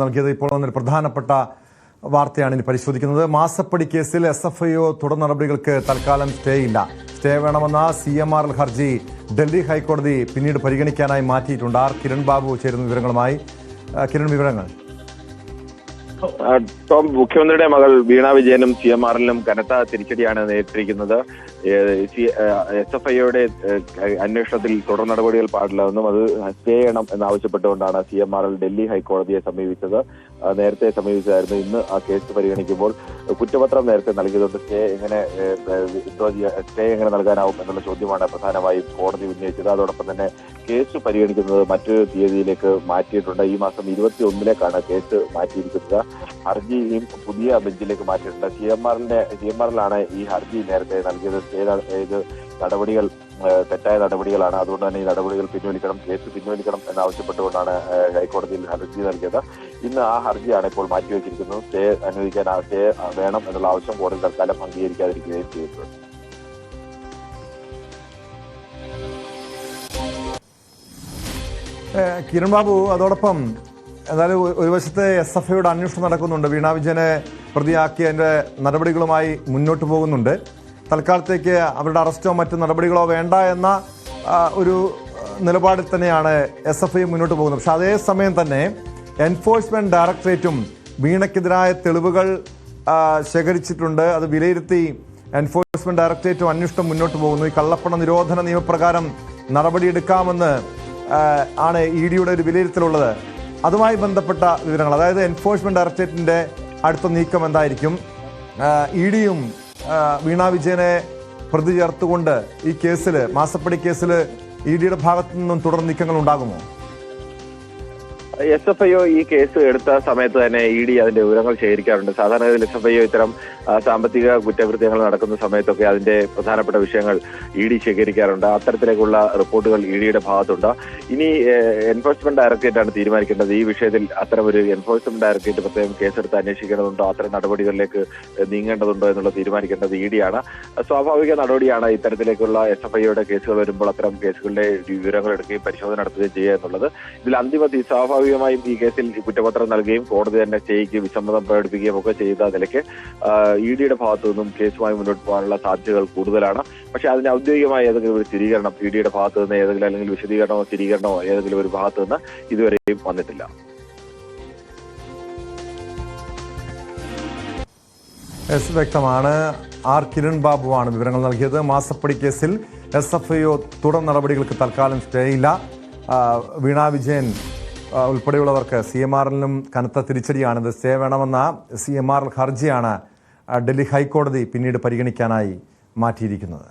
നൽകിയത് ഇപ്പോൾ വന്നൊരു പ്രധാനപ്പെട്ട വാർത്തയാണ് ഇനി പരിശോധിക്കുന്നത്. മാസപ്പടി കേസിൽ SFIO തുടർ നടപടികൾക്ക് തൽക്കാലം സ്റ്റേ ഇല്ല. സ്റ്റേ വേണമെന്ന CMRL ഹർജി ഡൽഹി ഹൈക്കോടതി പിന്നീട് പരിഗണിക്കാനായി മാറ്റിയിട്ടുണ്ട്. കിരൺ ബാബു ചേരുന്ന വിവരങ്ങളുമായി. കിരൺ, വിവരങ്ങൾ. മുഖ്യമന്ത്രിയുടെ മകൾ വീണ വിജയനും CMRLനും കനത്ത തിരിച്ചടിയാണ് നേരിട്ടിരിക്കുന്നത്. SFIOയുടെ അന്വേഷണത്തിൽ തുടർ നടപടികൾ പാടില്ലെന്നും അത് സ്റ്റേ ചെയ്യണം എന്നാവശ്യപ്പെട്ടുകൊണ്ടാണ് CMRL ഡൽഹി ഹൈക്കോടതിയെ സമീപിച്ചത്. നേരത്തെ സമീപിച്ചതായിരുന്നു. ഇന്ന് ആ കേസ് പരിഗണിക്കുമ്പോൾ കുറ്റപത്രം നേരത്തെ നൽകിയതുകൊണ്ട് സ്റ്റേ എങ്ങനെ നൽകാനാവും എന്നുള്ള ചോദ്യമാണ് പ്രധാനമായും കോടതി ഉന്നയിച്ചത്. അതോടൊപ്പം തന്നെ കേസ് പരിഗണിക്കുന്നത് മറ്റൊരു തീയതിയിലേക്ക് മാറ്റിയിട്ടുണ്ട്. ഈ മാസം 21-ലേക്കാണ് കേസ് മാറ്റിയിരിക്കുന്നത്. ഹർജിയും പുതിയ ബെഞ്ചിലേക്ക് മാറ്റിയിട്ടുണ്ട്. CMRLാണ് ഈ ഹർജി നേരത്തെ നൽകിയത്. നടപടികൾ തെറ്റായ നടപടികളാണ്, അതുകൊണ്ട് തന്നെ ഈ നടപടികൾ പിൻവലിക്കണം, കേസ് പിൻവലിക്കണം എന്നാവശ്യപ്പെട്ടുകൊണ്ടാണ് ഹൈക്കോടതിയിൽ ഹർജി നൽകിയത്. ഇന്ന് ആ ഹർജിയാണ് ഇപ്പോൾ മാറ്റിവെച്ചിരിക്കുന്നത്. സ്റ്റേ വേണം എന്നുള്ള ആവശ്യം കോടതി തൽക്കാലം അംഗീകരിക്കാതിരിക്കുകയും ചെയ്തിട്ടുണ്ട്. കിരൺ ബാബു, അതോടൊപ്പം എന്തായാലും ഒരു വശത്ത് SFIOയുടെ അന്വേഷണം നടക്കുന്നുണ്ട്. വീണ വിജയനെ പ്രതിയാക്കി അതിൻ്റെ നടപടികളുമായി മുന്നോട്ട് പോകുന്നുണ്ട്. തൽക്കാലത്തേക്ക് അവരുടെ അറസ്റ്റോ മറ്റ് നടപടികളോ വേണ്ട എന്ന ഒരു നിലപാടിൽ തന്നെയാണ് SFI മുന്നോട്ട് പോകുന്നത്. പക്ഷെ അതേസമയം തന്നെ എൻഫോഴ്സ്മെന്റ് ഡയറക്ടറേറ്റും വീണയ്ക്കെതിരായ തെളിവുകൾ ശേഖരിച്ചിട്ടുണ്ട്. അത് വിലയിരുത്തി എൻഫോഴ്സ്മെന്റ് ഡയറക്ടറേറ്റും അന്വേഷണം മുന്നോട്ട് പോകുന്നു. ഈ കള്ളപ്പണ നിരോധന നിയമപ്രകാരം നടപടിയെടുക്കാമെന്ന് ആണ് EDയുടെ ഒരു വിലയിരുത്തലുള്ളത്. അതുമായി ബന്ധപ്പെട്ട വിവരങ്ങൾ, അതായത് എൻഫോഴ്സ്മെന്റ് ഡയറക്ടറേറ്റിന്റെ അടുത്ത നീക്കം എന്തായിരിക്കും? EDയും വീണ വിജയനെ പ്രതി ചേർത്തുകൊണ്ട് ഈ കേസിൽ, മാസപ്പടി കേസിൽ EDയുടെ ഭാഗത്തു നിന്നും തുടർ നീക്കങ്ങൾ ഉണ്ടാകുമോ? SFIO ഈ കേസ് എടുത്ത സമയത്ത് തന്നെ ED അതിന്റെ വിവരങ്ങൾ ശേഖരിക്കാറുണ്ട്. സാധാരണഗതിയിൽ SFIO ഇത്തരം സാമ്പത്തിക കുറ്റകൃത്യങ്ങൾ നടക്കുന്ന സമയത്തൊക്കെ അതിന്റെ പ്രധാനപ്പെട്ട വിഷയങ്ങൾ ED ശേഖരിക്കാറുണ്ട്. അത്തരത്തിലേക്കുള്ള റിപ്പോർട്ടുകൾ EDയുടെ ഭാഗത്തുണ്ട്. ഇനി എൻഫോഴ്സ്മെന്റ് ഡയറക്ടറേറ്റ് ആണ് തീരുമാനിക്കേണ്ടത്. ഈ വിഷയത്തിൽ അത്തരമൊരു എൻഫോഴ്സ്മെന്റ് ഡയറക്ടറേറ്റ് പ്രത്യേകം കേസെടുത്ത് അന്വേഷിക്കേണ്ടതുണ്ടോ, അത്തരം നടപടികളിലേക്ക് നീങ്ങേണ്ടതുണ്ടോ എന്നുള്ളത് തീരുമാനിക്കേണ്ടത് ED ആണ്. സ്വാഭാവിക നടപടിയാണ് ഇത്തരത്തിലേക്കുള്ള SFIOയുടെ കേസുകൾ വരുമ്പോൾ അത്തരം കേസുകളുടെ വിവരങ്ങൾ എടുക്കുകയും പരിശോധന നടത്തുകയും ചെയ്യുക എന്നുള്ളത്. ഇതിൽ സ്വാഭാവികമായും ഈ കേസിൽ കുറ്റപത്രം നൽകുകയും കോടതി തന്നെ സ്റ്റേക്ക് വിസമ്മതം പ്രകടിപ്പിക്കുകയും ഒക്കെ ചെയ്ത നിലയ്ക്ക് EDയുടെ ഭാഗത്തു നിന്നും കേസുമായി മുന്നോട്ട് പോകാനുള്ള സാധ്യതകൾ കൂടുതലാണ്. പക്ഷെ അതിന് ഔദ്യോഗികമായ ഏതെങ്കിലും ഒരു സ്ഥിരീകരണം EDയുടെ ഭാഗത്തു നിന്ന് അല്ലെങ്കിൽ വിശദീകരണമോ സ്ഥിരീകരണമോ ഏതെങ്കിലും ഒരു ഭാഗത്തു നിന്ന് ഇതുവരെയും വന്നിട്ടില്ല. വ്യക്തമാണ്. കിരൺ ബാബുവാണ് വിവരങ്ങൾ നൽകിയത്. മാസപ്പടി കേസിൽ SFIO തുടർ നടപടികൾക്ക് തൽക്കാലം സ്റ്റേ ഇല്ല. വീണ വിജയൻ ഉൾപ്പെടെയുള്ളവർക്ക് CMRLനും കനത്ത തിരിച്ചടിയാണിത്. സ്റ്റേ വേണമെന്ന CMRL ഹർജിയാണ് ഡൽഹി ഹൈക്കോടതി പിന്നീട് പരിഗണിക്കാനായി മാറ്റിയിരിക്കുന്നത്.